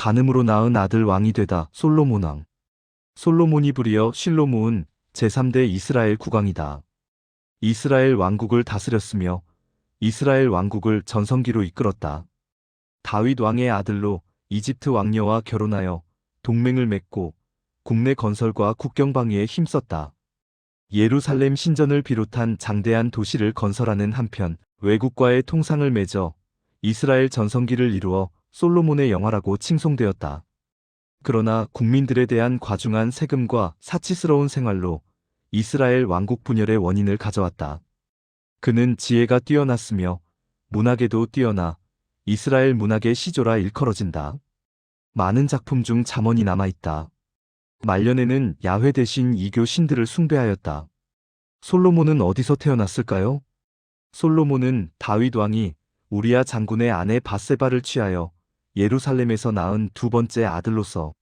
간음으로 낳은 아들 왕이 되다. 솔로몬 왕. 솔로몬이 부리어 실로 모은 제3대 이스라엘 국왕이다. 이스라엘 왕국을 다스렸으며 이스라엘 왕국을 전성기로 이끌었다. 다윗 왕의 아들로 이집트 왕녀와 결혼하여 동맹을 맺고 국내 건설과 국경 방위에 힘썼다. 예루살렘 신전을 비롯한 장대한 도시를 건설하는 한편 외국과의 통상을 맺어 이스라엘 전성기를 이루어 솔로몬의 영화라고 칭송되었다. 그러나 국민들에 대한 과중한 세금과 사치스러운 생활로 이스라엘 왕국 분열의 원인을 가져왔다. 그는 지혜가 뛰어났으며 문학에도 뛰어나 이스라엘 문학의 시조라 일컬어진다. 많은 작품 중 잠언이 남아있다. 말년에는 야훼 대신 이교 신들을 숭배하였다. 솔로몬은 어디서 태어났을까요? 솔로몬은 다윗 왕이 우리야 장군의 아내 밧세바를 취하여 예루살렘에서 낳은 두 번째 아들로서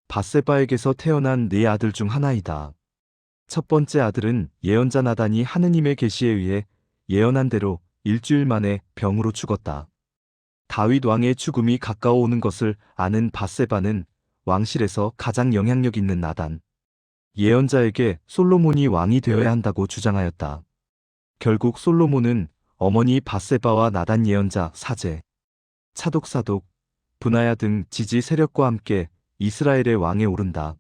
밧세바에게서 태어난 네 아들 중 하나이다. 첫 번째 아들은 예언자 나단이 하느님의 계시에 의해 예언한 대로 일주일 만에 병으로 죽었다. 다윗 왕의 죽음이 가까워 오는 것을 아는 밧세바는 왕실에서 가장 영향력 있는 나단, 예언자에게 솔로몬이 왕이 되어야 한다고 주장하였다. 결국 솔로몬은 어머니 밧세바와 나단 예언자, 사제, 차독사독, 분하야 등 지지 세력과 함께 이스라엘의 왕에 오른다.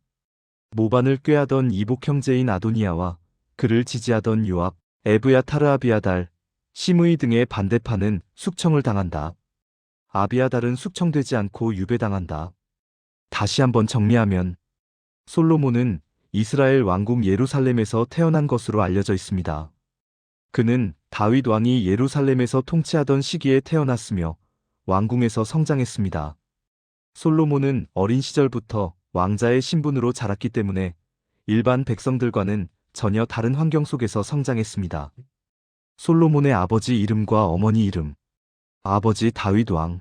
모반을 꾀하던 이복 형제인 아도니아와 그를 지지하던 요압, 에브야타르 아비아달, 시므이 등의 반대파는 숙청을 당한다. 아비아달은 숙청되지 않고 유배당한다. 다시 한번 정리하면 솔로몬은 이스라엘 왕국 예루살렘에서 태어난 것으로 알려져 있습니다. 그는 다윗 왕이 예루살렘에서 통치하던 시기에 태어났으며 왕궁에서 성장했습니다. 솔로몬은 어린 시절부터 왕자의 신분으로 자랐기 때문에 일반 백성들과는 전혀 다른 환경 속에서 성장했습니다. 솔로몬의 아버지 이름과 어머니 이름. 아버지 다윗 왕.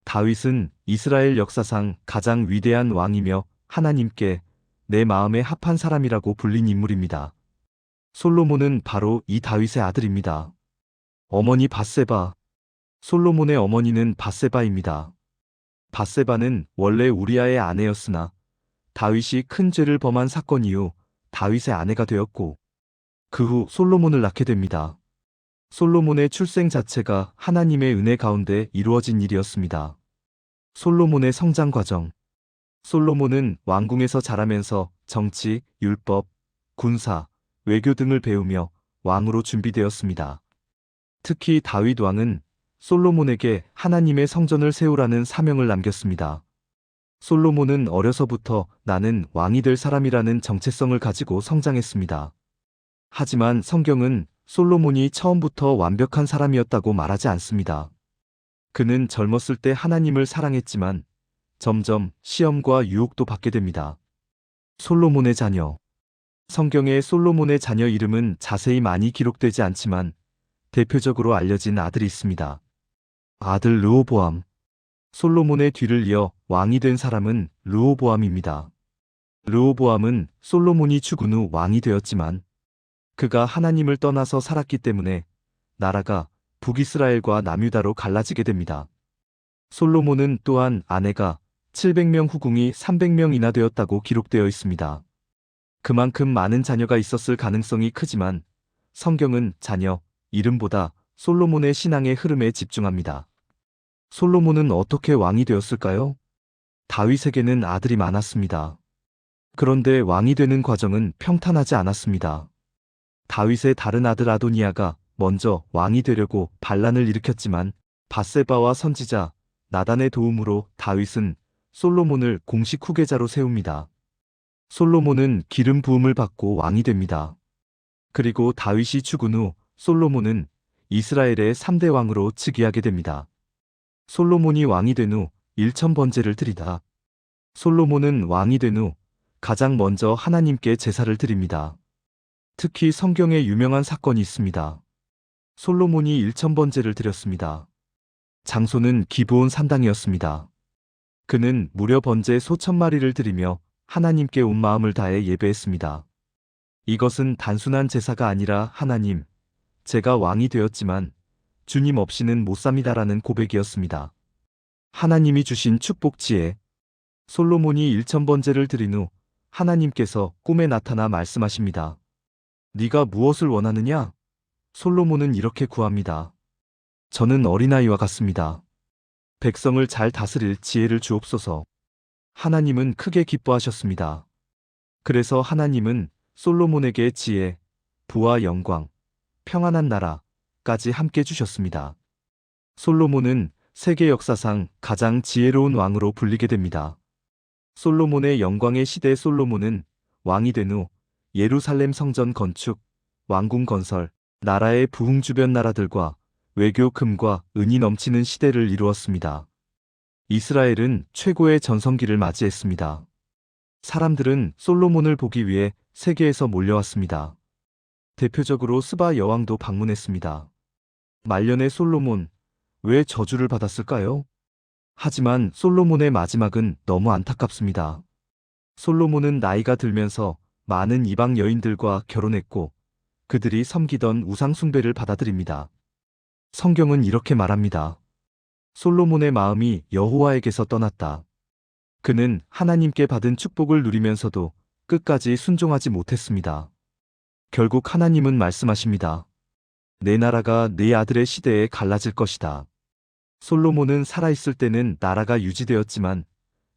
다윗은 이스라엘 역사상 가장 위대한 왕이며 하나님께 내 마음에 합한 사람이라고 불린 인물입니다. 솔로몬은 바로 이 다윗의 아들입니다. 어머니 밧세바. 솔로몬의 어머니는 밧세바입니다. 밧세바는 원래 우리아의 아내였으나 다윗이 큰 죄를 범한 사건 이후 다윗의 아내가 되었고 그 후 솔로몬을 낳게 됩니다. 솔로몬의 출생 자체가 하나님의 은혜 가운데 이루어진 일이었습니다. 솔로몬의 성장 과정. 솔로몬은 왕궁에서 자라면서 정치, 율법, 군사, 외교 등을 배우며 왕으로 준비되었습니다. 특히 다윗 왕은 솔로몬에게 하나님의 성전을 세우라는 사명을 남겼습니다. 솔로몬은 어려서부터 나는 왕이 될 사람이라는 정체성을 가지고 성장했습니다. 하지만 성경은 솔로몬이 처음부터 완벽한 사람이었다고 말하지 않습니다. 그는 젊었을 때 하나님을 사랑했지만 점점 시험과 유혹도 받게 됩니다. 솔로몬의 자녀. 성경에 솔로몬의 자녀 이름은 자세히 많이 기록되지 않지만 대표적으로 알려진 아들이 있습니다. 아들 르호보암. 솔로몬의 뒤를 이어 왕이 된 사람은 르호보암입니다. 르호보암은 솔로몬이 죽은 후 왕이 되었지만 그가 하나님을 떠나서 살았기 때문에 나라가 북이스라엘과 남유다로 갈라지게 됩니다. 솔로몬은 또한 아내가 700명 후궁이 300명이나 되었다고 기록되어 있습니다. 그만큼 많은 자녀가 있었을 가능성이 크지만 성경은 자녀, 이름보다 솔로몬의 신앙의 흐름에 집중합니다. 솔로몬은 어떻게 왕이 되었을까요? 다윗에게는 아들이 많았습니다. 그런데 왕이 되는 과정은 평탄하지 않았습니다. 다윗의 다른 아들 아도니아가 먼저 왕이 되려고 반란을 일으켰지만 밧세바와 선지자 나단의 도움으로 다윗은 솔로몬을 공식 후계자로 세웁니다. 솔로몬은 기름 부음을 받고 왕이 됩니다. 그리고 다윗이 죽은 후 솔로몬은 이스라엘의 3대 왕으로 즉위하게 됩니다. 솔로몬이 왕이 된 후 1000번제를 드리다. 솔로몬은 왕이 된 후 가장 먼저 하나님께 제사를 드립니다. 특히 성경에 유명한 사건이 있습니다. 솔로몬이 1000번제를 드렸습니다. 장소는 기브온 산당이었습니다. 그는 무려 번제 수천 마리를 드리며 하나님께 온 마음을 다해 예배했습니다. 이것은 단순한 제사가 아니라 하나님, 제가 왕이 되었지만 주님 없이는 못 삽니다라는 고백이었습니다. 하나님이 주신 축복 지혜, 솔로몬이 1000번제를 드린 후 하나님께서 꿈에 나타나 말씀하십니다. 네가 무엇을 원하느냐? 솔로몬은 이렇게 구합니다. 저는 어린아이와 같습니다. 백성을 잘 다스릴 지혜를 주옵소서. 하나님은 크게 기뻐하셨습니다. 그래서 하나님은 솔로몬에게 지혜, 부와 영광, 평안한 나라까지 함께 주셨습니다. 솔로몬은 세계 역사상 가장 지혜로운 왕으로 불리게 됩니다. 솔로몬의 영광의 시대. 솔로몬은 왕이 된 후 예루살렘 성전 건축, 왕궁 건설, 나라의 부흥, 주변 나라들과 외교, 금과 은이 넘치는 시대를 이루었습니다. 이스라엘은 최고의 전성기를 맞이했습니다. 사람들은 솔로몬을 보기 위해 세계에서 몰려왔습니다. 대표적으로 스바 여왕도 방문했습니다. 말년의 솔로몬, 왜 저주를 받았을까요? 하지만 솔로몬의 마지막은 너무 안타깝습니다. 솔로몬은 나이가 들면서 많은 이방 여인들과 결혼했고 그들이 섬기던 우상 숭배를 받아들입니다. 성경은 이렇게 말합니다. 솔로몬의 마음이 여호와에게서 떠났다. 그는 하나님께 받은 축복을 누리면서도 끝까지 순종하지 못했습니다. 결국 하나님은 말씀하십니다. 내 나라가 네 아들의 시대에 갈라질 것이다. 솔로몬은 살아있을 때는 나라가 유지되었지만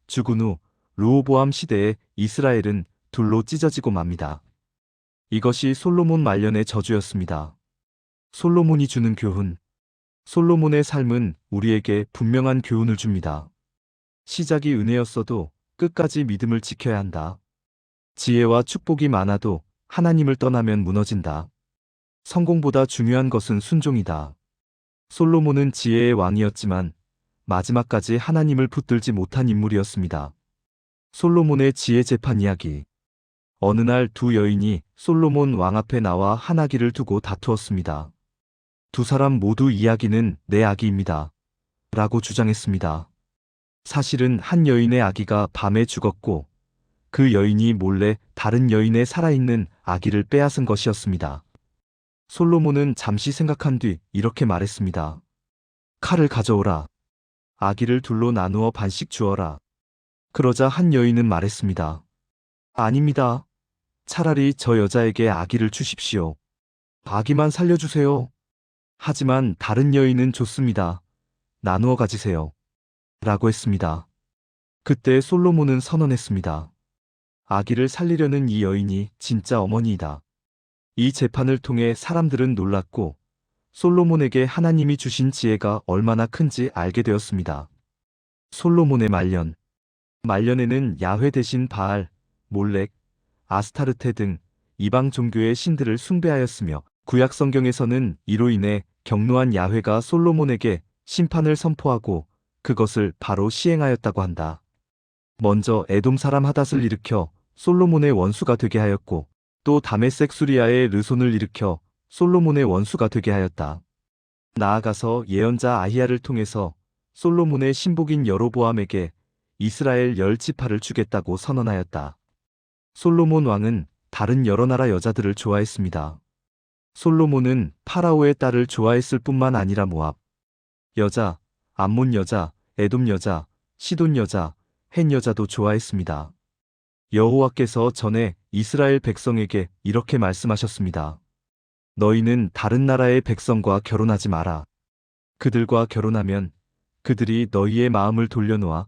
죽은 후 르호보암 시대에 이스라엘은 둘로 찢어지고 맙니다. 이것이 솔로몬 말년의 저주였습니다. 솔로몬이 주는 교훈. 솔로몬의 삶은 우리에게 분명한 교훈을 줍니다. 시작이 은혜였어도 끝까지 믿음을 지켜야 한다. 지혜와 축복이 많아도 하나님을 떠나면 무너진다. 성공보다 중요한 것은 순종이다. 솔로몬은 지혜의 왕이었지만 마지막까지 하나님을 붙들지 못한 인물이었습니다. 솔로몬의 지혜 재판 이야기. 어느 날 두 여인이 솔로몬 왕 앞에 나와 한 아기를 두고 다투었습니다. 두 사람 모두 이 아기는 내 아기입니다. 라고 주장했습니다. 사실은 한 여인의 아기가 밤에 죽었고 그 여인이 몰래 다른 여인의 살아있는 아기를 빼앗은 것이었습니다. 솔로몬은 잠시 생각한 뒤 이렇게 말했습니다. 칼을 가져오라. 아기를 둘로 나누어 반씩 주어라. 그러자 한 여인은 말했습니다. 아닙니다. 차라리 저 여자에게 아기를 주십시오. 아기만 살려주세요. 하지만 다른 여인은 좋습니다. 나누어 가지세요. 라고 했습니다. 그때 솔로몬은 선언했습니다. 아기를 살리려는 이 여인이 진짜 어머니이다. 이 재판을 통해 사람들은 놀랐고 솔로몬에게 하나님이 주신 지혜가 얼마나 큰지 알게 되었습니다. 솔로몬의 말년. 말년에는 야훼 대신 바알, 몰렉, 아스타르테 등 이방 종교의 신들을 숭배하였으며 구약 성경에서는 이로 인해 격노한 야훼가 솔로몬에게 심판을 선포하고 그것을 바로 시행하였다고 한다. 먼저 에돔 사람 하닷을 일으켜 솔로몬의 원수가 되게 하였고 또 다메섹 수리아의 르손을 일으켜 솔로몬의 원수가 되게 하였다. 나아가서 예언자 아히야를 통해서 솔로몬의 신복인 여로보암에게 이스라엘 10지파를 주겠다고 선언하였다. 솔로몬 왕은 다른 여러 나라 여자들을 좋아했습니다. 솔로몬은 파라오의 딸을 좋아했을 뿐만 아니라 모압 여자, 암몬 여자, 에돔 여자, 시돈 여자, 헷 여자도 좋아했습니다. 여호와께서 전에 이스라엘 백성에게 이렇게 말씀하셨습니다. 너희는 다른 나라의 백성과 결혼하지 마라. 그들과 결혼하면 그들이 너희의 마음을 돌려놓아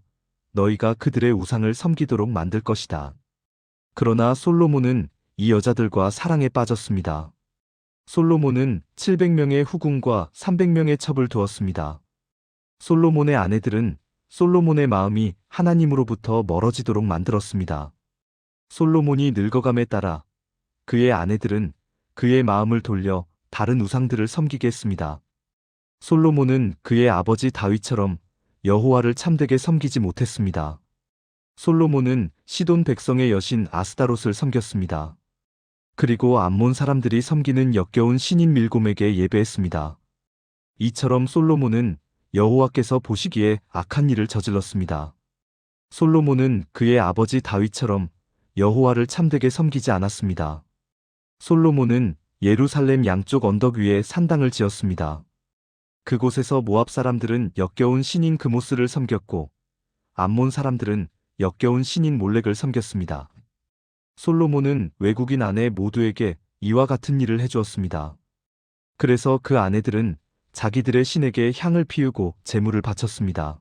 너희가 그들의 우상을 섬기도록 만들 것이다. 그러나 솔로몬은 이 여자들과 사랑에 빠졌습니다. 솔로몬은 700명의 후궁과 300명의 첩을 두었습니다. 솔로몬의 아내들은 솔로몬의 마음이 하나님으로부터 멀어지도록 만들었습니다. 솔로몬이 늙어감에 따라 그의 아내들은 그의 마음을 돌려 다른 우상들을 섬기게 했습니다. 솔로몬은 그의 아버지 다윗처럼 여호와를 참되게 섬기지 못했습니다. 솔로몬은 시돈 백성의 여신 아스다롯을 섬겼습니다. 그리고 암몬 사람들이 섬기는 역겨운 신인 밀곰에게 예배했습니다. 이처럼 솔로몬은 여호와께서 보시기에 악한 일을 저질렀습니다. 솔로몬은 그의 아버지 다윗처럼 여호와를 참되게 섬기지 않았습니다. 솔로몬은 예루살렘 양쪽 언덕 위에 산당을 지었습니다. 그곳에서 모압 사람들은 역겨운 신인 그모스를 섬겼고 암몬 사람들은 역겨운 신인 몰렉을 섬겼습니다. 솔로몬은 외국인 아내 모두에게 이와 같은 일을 해주었습니다. 그래서 그 아내들은 자기들의 신에게 향을 피우고 제물을 바쳤습니다.